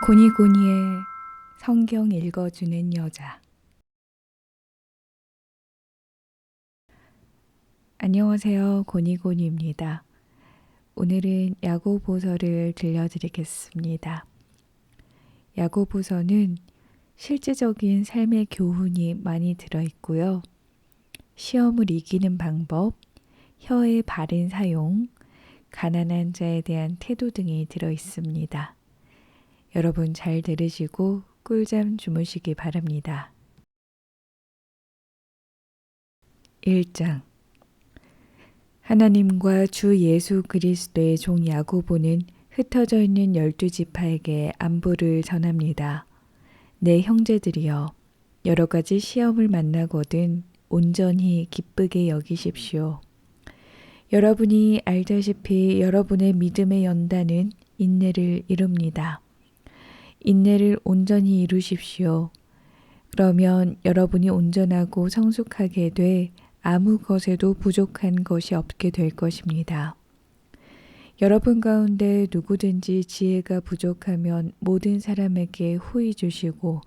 고니고니의 성경 읽어주는 여자. 안녕하세요. 고니고니입니다. 오늘은 야고보서를 들려드리겠습니다. 야고보서는 실제적인 삶의 교훈이 많이 들어있고요. 시험을 이기는 방법, 혀의 바른 사용, 가난한 자에 대한 태도 등이 들어있습니다. 여러분 잘 들으시고 꿀잠 주무시기 바랍니다. 1장. 하나님과 주 예수 그리스도의 종 야고보는 흩어져 있는 12지파에게 안부를 전합니다. 내 형제들이여, 여러 가지 시험을 만나거든 온전히 기쁘게 여기십시오. 여러분이 알다시피 여러분의 믿음의 연단은 인내를 이룹니다. 인내를 온전히 이루십시오. 그러면 여러분이 온전하고 성숙하게 돼 아무 것에도 부족한 것이 없게 될 것입니다. 여러분 가운데 누구든지 지혜가 부족하면 모든 사람에게 후히 주시고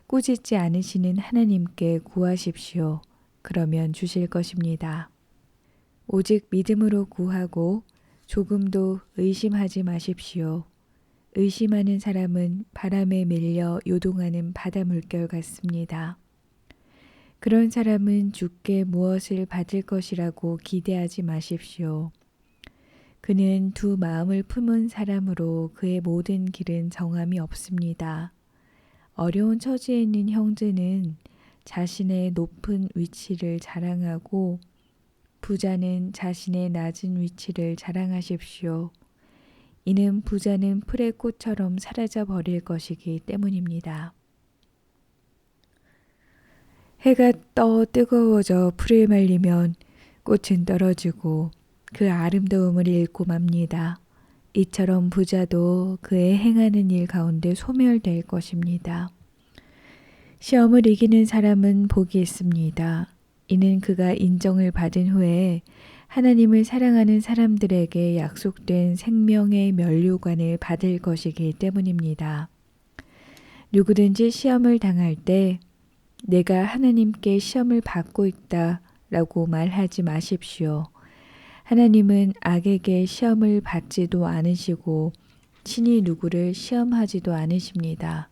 꾸짖지 않으시는 하나님께 구하십시오. 그러면 주실 것입니다. 오직 믿음으로 구하고 조금도 의심하지 마십시오. 의심하는 사람은 바람에 밀려 요동하는 바다 물결 같습니다. 그런 사람은 주께 무엇을 받을 것이라고 기대하지 마십시오. 그는 두 마음을 품은 사람으로 그의 모든 길은 정함이 없습니다. 어려운 처지에 있는 형제는 자신의 높은 위치를 자랑하고 부자는 자신의 낮은 위치를 자랑하십시오. 이는 부자는 풀의 꽃처럼 사라져 버릴 것이기 때문입니다. 해가 떠 뜨거워져 풀을 말리면 꽃은 떨어지고 그 아름다움을 잃고 맙니다. 이처럼 부자도 그의 행하는 일 가운데 소멸될 것입니다. 시험을 이기는 사람은 복이 있습니다. 이는 그가 인정을 받은 후에 하나님을 사랑하는 사람들에게 약속된 생명의 면류관을 받을 것이기 때문입니다. 누구든지 시험을 당할 때 내가 하나님께 시험을 받고 있다 라고 말하지 마십시오. 하나님은 악에게 시험을 받지도 않으시고 친히 누구를 시험하지도 않으십니다.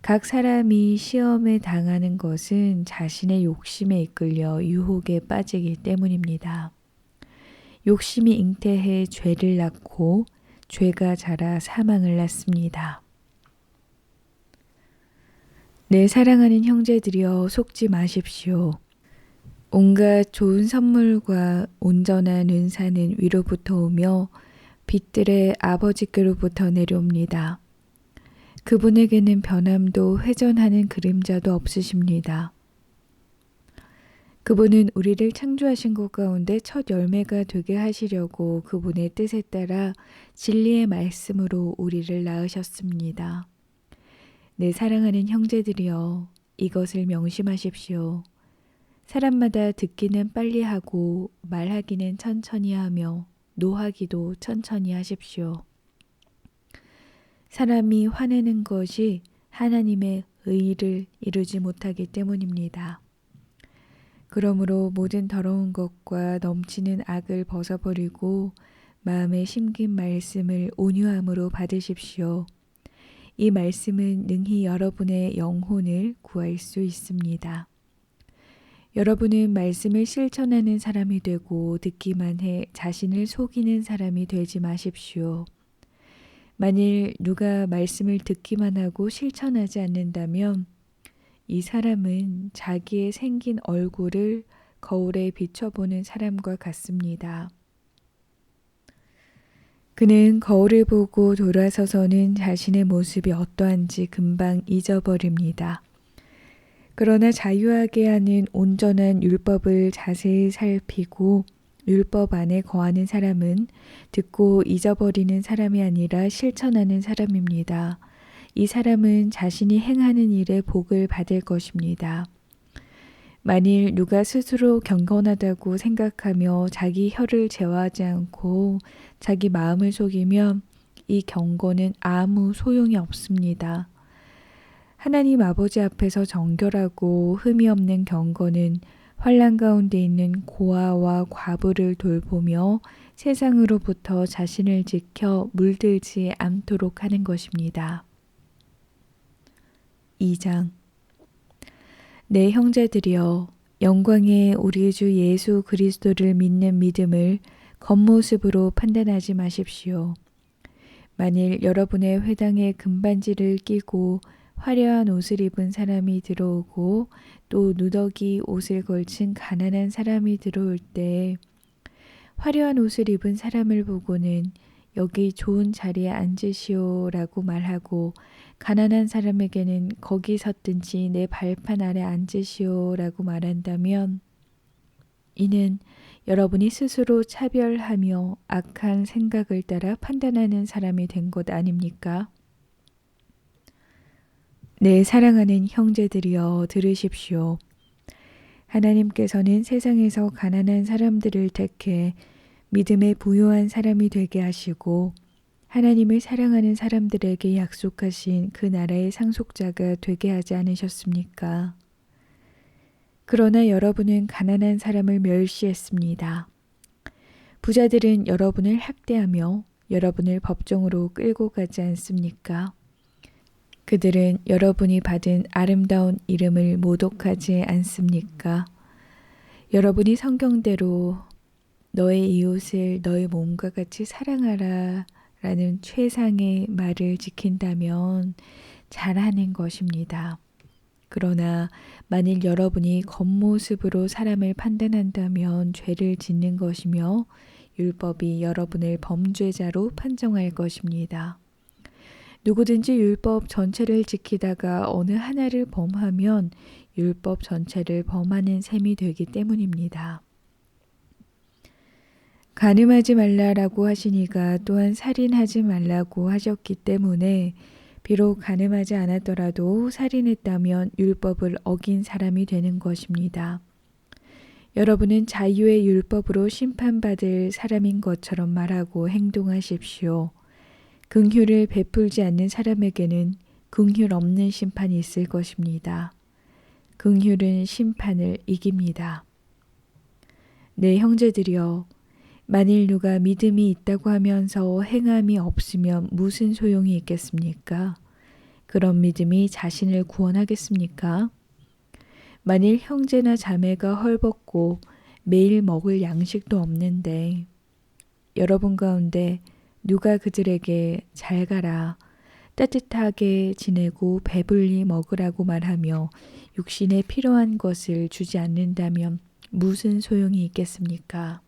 각 사람이 시험에 당하는 것은 자신의 욕심에 이끌려 유혹에 빠지기 때문입니다. 욕심이 잉태해 죄를 낳고 죄가 자라 사망을 낳습니다. 내 사랑하는 형제들이여 속지 마십시오. 온갖 좋은 선물과 온전한 은사는 위로부터 오며 빛들의 아버지께로부터 내려옵니다. 그분에게는 변함도 회전하는 그림자도 없으십니다. 그분은 우리를 창조하신 것 가운데 첫 열매가 되게 하시려고 그분의 뜻에 따라 진리의 말씀으로 우리를 낳으셨습니다. 내 사랑하는 형제들이여, 이것을 명심하십시오. 사람마다 듣기는 빨리 하고 말하기는 천천히 하며 노하기도 천천히 하십시오. 사람이 화내는 것이 하나님의 의를 이루지 못하기 때문입니다. 그러므로 모든 더러운 것과 넘치는 악을 벗어버리고 마음에 심긴 말씀을 온유함으로 받으십시오. 이 말씀은 능히 여러분의 영혼을 구할 수 있습니다. 여러분은 말씀을 실천하는 사람이 되고 듣기만 해 자신을 속이는 사람이 되지 마십시오. 만일 누가 말씀을 듣기만 하고 실천하지 않는다면 이 사람은 자기의 생긴 얼굴을 거울에 비춰보는 사람과 같습니다. 그는 거울을 보고 돌아서서는 자신의 모습이 어떠한지 금방 잊어버립니다. 그러나 자유하게 하는 온전한 율법을 자세히 살피고 율법 안에 거하는 사람은 듣고 잊어버리는 사람이 아니라 실천하는 사람입니다. 이 사람은 자신이 행하는 일에 복을 받을 것입니다. 만일 누가 스스로 경건하다고 생각하며 자기 혀를 제어하지 않고 자기 마음을 속이면 이 경고는 아무 소용이 없습니다. 하나님 아버지 앞에서 정결하고 흠이 없는 경건은 환난 가운데 있는 고아와 과부를 돌보며 세상으로부터 자신을 지켜 물들지 않도록 하는 것입니다. 2장. 내 형제들이여, 영광의 우리 주 예수 그리스도를 믿는 믿음을 겉모습으로 판단하지 마십시오. 만일 여러분의 회당에 금반지를 끼고 화려한 옷을 입은 사람이 들어오고 또 누더기 옷을 걸친 가난한 사람이 들어올 때 화려한 옷을 입은 사람을 보고는 여기 좋은 자리에 앉으시오라고 말하고 가난한 사람에게는 거기 섰든지 내 발판 아래 앉으시오라고 말한다면 이는 여러분이 스스로 차별하며 악한 생각을 따라 판단하는 사람이 된 것 아닙니까? 내 사랑하는 형제들이여, 들으십시오. 하나님께서는 세상에서 가난한 사람들을 택해 믿음에 부요한 사람이 되게 하시고 하나님을 사랑하는 사람들에게 약속하신 그 나라의 상속자가 되게 하지 않으셨습니까? 그러나 여러분은 가난한 사람을 멸시했습니다. 부자들은 여러분을 학대하며 여러분을 법정으로 끌고 가지 않습니까? 그들은 여러분이 받은 아름다운 이름을 모독하지 않습니까? 여러분이 성경대로 너의 이웃을 너의 몸과 같이 사랑하라 라는 최상의 말을 지킨다면 잘하는 것입니다. 그러나 만일 여러분이 겉모습으로 사람을 판단한다면 죄를 짓는 것이며 율법이 여러분을 범죄자로 판정할 것입니다. 누구든지 율법 전체를 지키다가 어느 하나를 범하면 율법 전체를 범하는 셈이 되기 때문입니다. 간음하지 말라라고 하시니가 또한 살인하지 말라고 하셨기 때문에 비록 간음하지 않았더라도 살인했다면 율법을 어긴 사람이 되는 것입니다. 여러분은 자유의 율법으로 심판받을 사람인 것처럼 말하고 행동하십시오. 긍휼을 베풀지 않는 사람에게는 긍휼 없는 심판이 있을 것입니다. 긍휼은 심판을 이깁니다. 내 형제들이여, 만일 누가 믿음이 있다고 하면서 행함이 없으면 무슨 소용이 있겠습니까? 그런 믿음이 자신을 구원하겠습니까? 만일 형제나 자매가 헐벗고 매일 먹을 양식도 없는데 여러분 가운데 누가 그들에게 잘 가라, 따뜻하게 지내고 배불리 먹으라고 말하며 육신에 필요한 것을 주지 않는다면 무슨 소용이 있겠습니까?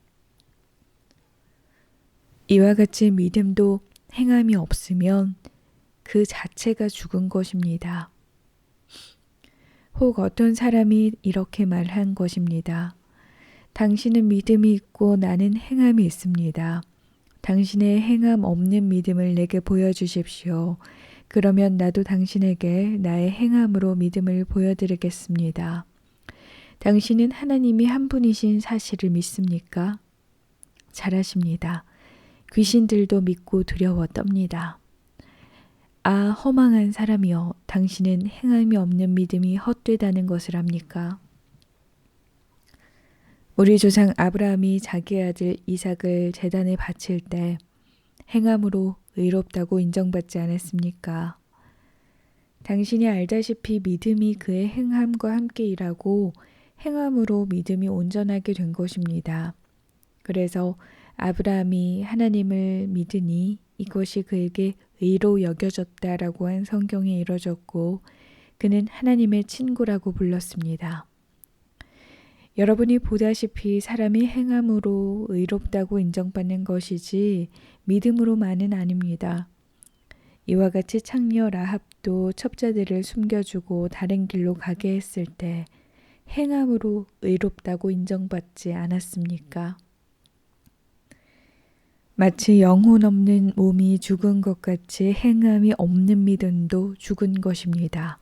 이와 같이 믿음도 행함이 없으면 그 자체가 죽은 것입니다. 혹 어떤 사람이 이렇게 말한 것입니다. 당신은 믿음이 있고 나는 행함이 있습니다. 당신의 행함 없는 믿음을 내게 보여주십시오. 그러면 나도 당신에게 나의 행함으로 믿음을 보여드리겠습니다. 당신은 하나님이 한 분이신 사실을 믿습니까? 잘하십니다. 귀신들도 믿고 두려워 떱니다. 아, 허망한 사람이여, 당신은 행함이 없는 믿음이 헛되다는 것을 압니까? 우리 조상 아브라함이 자기 아들 이삭을 제단에 바칠 때 행함으로 의롭다고 인정받지 않았습니까? 당신이 알다시피 믿음이 그의 행함과 함께 일하고 행함으로 믿음이 온전하게 된 것입니다. 그래서 아브라함이 하나님을 믿으니 이것이 그에게 의로 여겨졌다라고 한 성경에 이뤄졌고 그는 하나님의 친구라고 불렀습니다. 여러분이 보다시피 사람이 행함으로 의롭다고 인정받는 것이지 믿음으로만은 아닙니다. 이와 같이 창녀 라합도 첩자들을 숨겨주고 다른 길로 가게 했을 때 행함으로 의롭다고 인정받지 않았습니까? 마치 영혼 없는 몸이 죽은 것 같이 행함이 없는 믿음도 죽은 것입니다.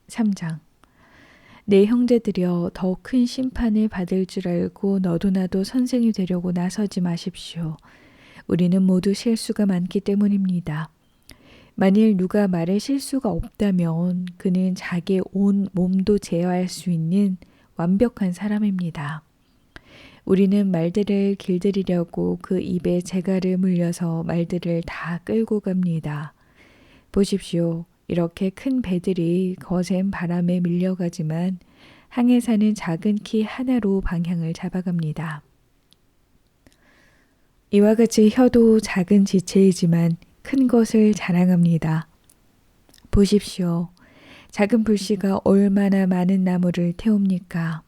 3장. 내 형제들이여, 더 큰 심판을 받을 줄 알고 너도 나도 선생이 되려고 나서지 마십시오. 우리는 모두 실수가 많기 때문입니다. 만일 누가 말에 실수가 없다면 그는 자기의 온 몸도 제어할 수 있는 완벽한 사람입니다. 우리는 말들을 길들이려고 그 입에 재갈을 물려서 말들을 다 끌고 갑니다. 보십시오. 이렇게 큰 배들이 거센 바람에 밀려가지만 항해사는 작은 키 하나로 방향을 잡아갑니다. 이와 같이 혀도 작은 지체이지만 큰 것을 자랑합니다. 보십시오. 작은 불씨가 얼마나 많은 나무를 태웁니까?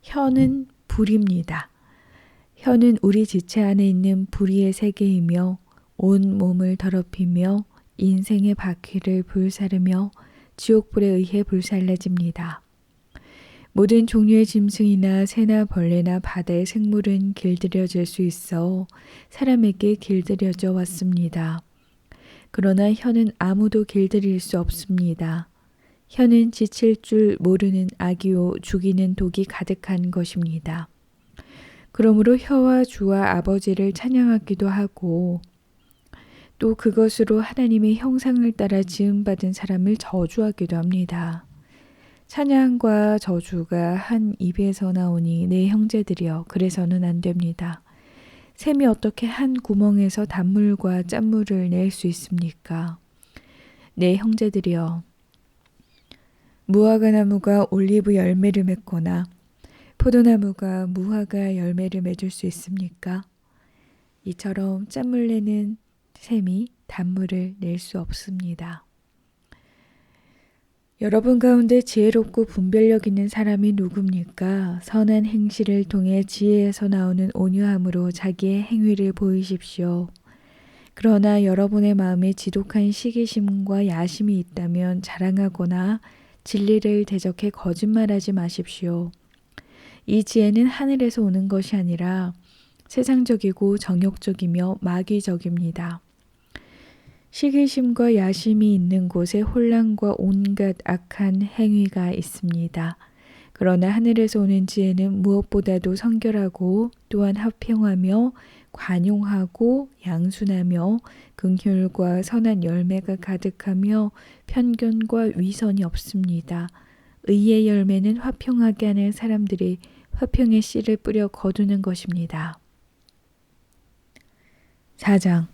혀는 불입니다. 혀는 우리 지체 안에 있는 불의의 세계이며 온 몸을 더럽히며 인생의 바퀴를 불사르며 지옥불에 의해 불살라집니다. 모든 종류의 짐승이나 새나 벌레나 바다의 생물은 길들여질 수 있어 사람에게 길들여져 왔습니다. 그러나 혀는 아무도 길들일 수 없습니다. 혀는 지칠 줄 모르는 악이요 죽이는 독이 가득한 것입니다. 그러므로 혀와 주와 아버지를 찬양하기도 하고 또 그것으로 하나님의 형상을 따라 지음받은 사람을 저주하기도 합니다. 찬양과 저주가 한 입에서 나오니 내 형제들이여 그래서는 안 됩니다. 샘이 어떻게 한 구멍에서 단물과 짠물을 낼 수 있습니까? 내 형제들이여 무화과 나무가 올리브 열매를 맺거나 포도나무가 무화과 열매를 맺을 수 있습니까? 이처럼 짠물 내는 샘이 단물을 낼 수 없습니다. 여러분 가운데 지혜롭고 분별력 있는 사람이 누굽니까? 선한 행실을 통해 지혜에서 나오는 온유함으로 자기의 행위를 보이십시오. 그러나 여러분의 마음에 지독한 시기심과 야심이 있다면 자랑하거나 진리를 대적해 거짓말하지 마십시오. 이 지혜는 하늘에서 오는 것이 아니라 세상적이고 정욕적이며 마귀적입니다. 시기심과 야심이 있는 곳에 혼란과 온갖 악한 행위가 있습니다. 그러나 하늘에서 오는 지혜는 무엇보다도 성결하고 또한 화평하며 관용하고 양순하며 긍휼과 선한 열매가 가득하며 편견과 위선이 없습니다. 의의 열매는 화평하게 하는 사람들이 화평의 씨를 뿌려 거두는 것입니다. 4장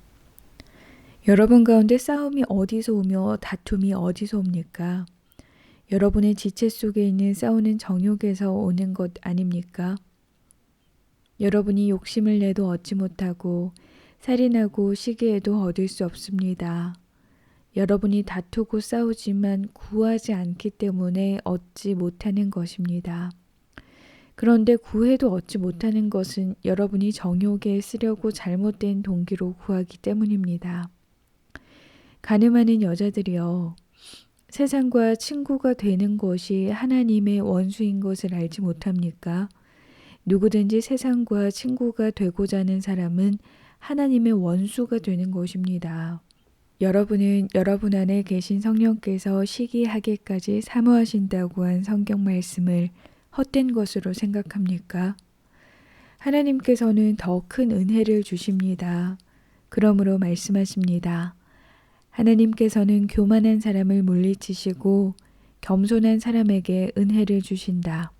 여러분 가운데 싸움이 어디서 오며 다툼이 어디서 옵니까? 여러분의 지체 속에 있는 싸우는 정욕에서 오는 것 아닙니까? 여러분이 욕심을 내도 얻지 못하고 살인하고 시기에도 얻을 수 없습니다. 여러분이 다투고 싸우지만 구하지 않기 때문에 얻지 못하는 것입니다. 그런데 구해도 얻지 못하는 것은 여러분이 정욕에 쓰려고 잘못된 동기로 구하기 때문입니다. 가늠하는 여자들이여 세상과 친구가 되는 것이 하나님의 원수인 것을 알지 못합니까? 누구든지 세상과 친구가 되고자 하는 사람은 하나님의 원수가 되는 것입니다. 여러분은 여러분 안에 계신 성령께서 시기하게까지 사모하신다고 한 성경 말씀을 헛된 것으로 생각합니까? 하나님께서는 더 큰 은혜를 주십니다. 그러므로 말씀하십니다. 하나님께서는 교만한 사람을 물리치시고 겸손한 사람에게 은혜를 주신다.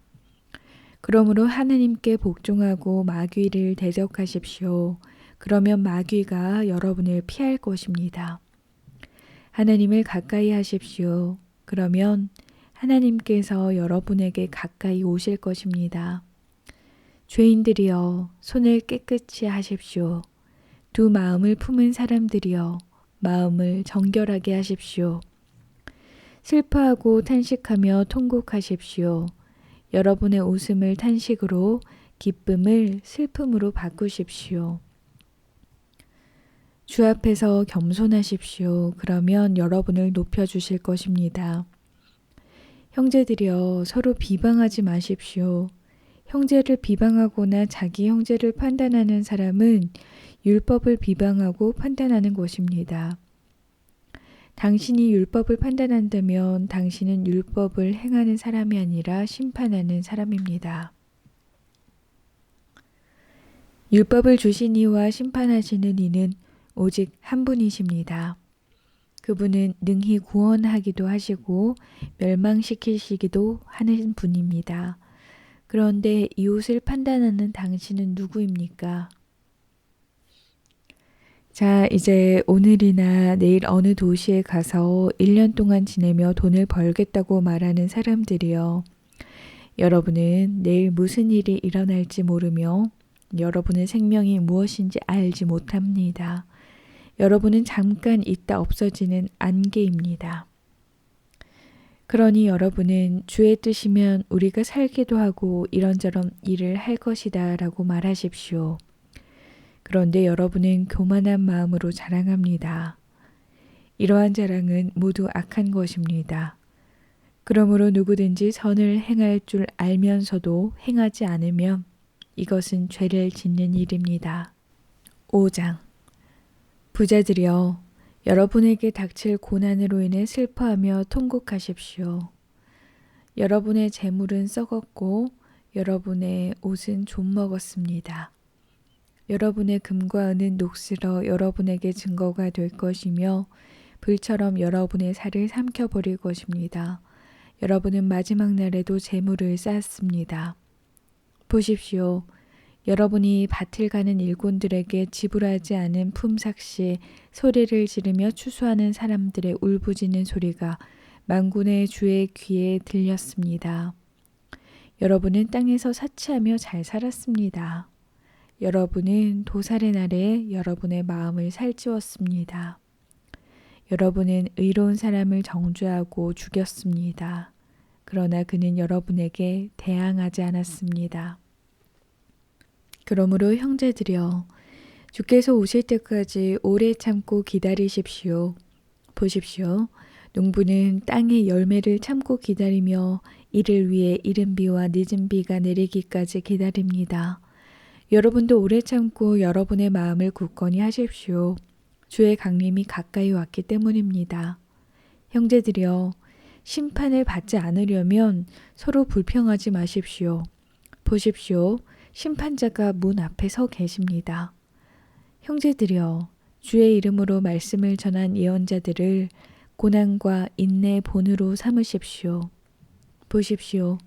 그러므로 하나님께 복종하고 마귀를 대적하십시오. 그러면 마귀가 여러분을 피할 것입니다. 하나님을 가까이 하십시오. 그러면 하나님께서 여러분에게 가까이 오실 것입니다. 죄인들이여 손을 깨끗이 하십시오. 두 마음을 품은 사람들이여 마음을 정결하게 하십시오. 슬퍼하고 탄식하며 통곡하십시오. 여러분의 웃음을 탄식으로 기쁨을 슬픔으로 바꾸십시오. 주 앞에서 겸손하십시오. 그러면 여러분을 높여주실 것입니다. 형제들이여 서로 비방하지 마십시오. 형제를 비방하거나 자기 형제를 판단하는 사람은 율법을 비방하고 판단하는 것입니다. 당신이 율법을 판단한다면 당신은 율법을 행하는 사람이 아니라 심판하는 사람입니다. 율법을 주신 이와 심판하시는 이는 오직 한 분이십니다. 그분은 능히 구원하기도 하시고 멸망시키시기도 하는 분입니다. 그런데 이웃을 판단하는 당신은 누구입니까? 자, 이제 오늘이나 내일 어느 도시에 가서 1년 동안 지내며 돈을 벌겠다고 말하는 사람들이요. 여러분은 내일 무슨 일이 일어날지 모르며 여러분의 생명이 무엇인지 알지 못합니다. 여러분은 잠깐 있다 없어지는 안개입니다. 그러니 여러분은 주의 뜻이면 우리가 살기도 하고 이런저런 일을 할 것이다 라고 말하십시오. 그런데 여러분은 교만한 마음으로 자랑합니다. 이러한 자랑은 모두 악한 것입니다. 그러므로 누구든지 선을 행할 줄 알면서도 행하지 않으면 이것은 죄를 짓는 일입니다. 5장 부자들이여 여러분에게 닥칠 고난으로 인해 슬퍼하며 통곡하십시오. 여러분의 재물은 썩었고 여러분의 옷은 좀 먹었습니다. 여러분의 금과 은은 녹슬어 여러분에게 증거가 될 것이며 불처럼 여러분의 살을 삼켜버릴 것입니다. 여러분은 마지막 날에도 재물을 쌓습니다. 보십시오. 여러분이 밭을 가는 일꾼들에게 지불하지 않은 품삯시 소리를 지르며 추수하는 사람들의 울부짖는 소리가 만군의 주의 귀에 들렸습니다. 여러분은 땅에서 사치하며 잘 살았습니다. 여러분은 도살의 날에 여러분의 마음을 살찌웠습니다. 여러분은 의로운 사람을 정죄하고 죽였습니다. 그러나 그는 여러분에게 대항하지 않았습니다. 그러므로 형제들이여 주께서 오실 때까지 오래 참고 기다리십시오. 보십시오. 농부는 땅의 열매를 참고 기다리며 이를 위해 이른 비와 늦은 비가 내리기까지 기다립니다. 여러분도 오래 참고 여러분의 마음을 굳건히 하십시오. 주의 강림이 가까이 왔기 때문입니다. 형제들이여 심판을 받지 않으려면 서로 불평하지 마십시오. 보십시오. 심판자가 문 앞에 서 계십니다. 형제들이여 주의 이름으로 말씀을 전한 예언자들을 고난과 인내 본으로 삼으십시오. 보십시오.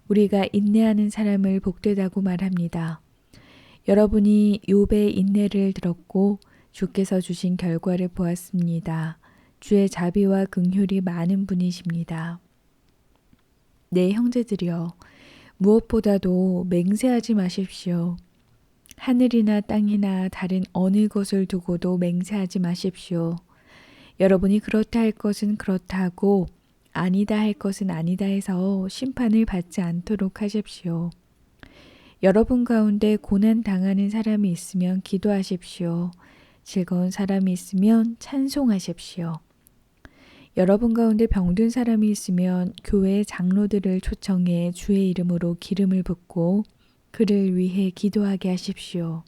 우리가 인내하는 사람을 복되다고 말합니다. 여러분이 욥의 인내를 들었고 주께서 주신 결과를 보았습니다. 주의 자비와 긍휼이 많은 분이십니다. 네, 형제들이여 무엇보다도 맹세하지 마십시오. 하늘이나 땅이나 다른 어느 것을 두고도 맹세하지 마십시오. 여러분이 그렇다 할 것은 그렇다 하고 아니다 할 것은 아니다 해서 심판을 받지 않도록 하십시오. 여러분 가운데 고난 당하는 사람이 있으면 기도하십시오. 즐거운 사람이 있으면 찬송하십시오. 여러분 가운데 병든 사람이 있으면 교회 장로들을 초청해 주의 이름으로 기름을 붓고 그를 위해 기도하게 하십시오.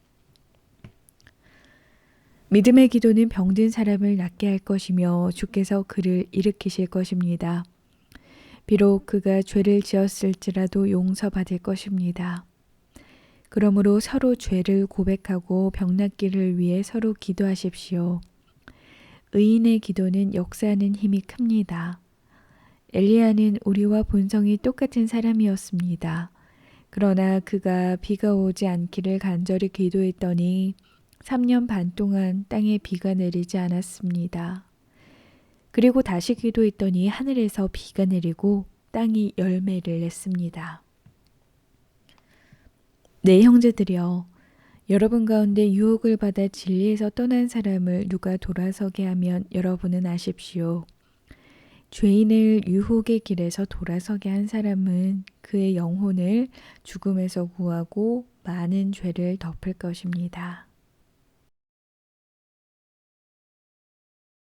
믿음의 기도는 병든 사람을 낫게 할 것이며 주께서 그를 일으키실 것입니다. 비록 그가 죄를 지었을지라도 용서받을 것입니다. 그러므로 서로 죄를 고백하고 병낫기를 위해 서로 기도하십시오. 의인의 기도는 역사하는 힘이 큽니다. 엘리야는 우리와 본성이 똑같은 사람이었습니다. 그러나 그가 비가 오지 않기를 간절히 기도했더니 3년 반 동안 땅에 비가 내리지 않았습니다. 그리고 다시 기도했더니 하늘에서 비가 내리고 땅이 열매를 냈습니다. 네, 형제들이여 여러분 가운데 유혹을 받아 진리에서 떠난 사람을 누가 돌아서게 하면 여러분은 아십시오. 죄인을 유혹의 길에서 돌아서게 한 사람은 그의 영혼을 죽음에서 구하고 많은 죄를 덮을 것입니다.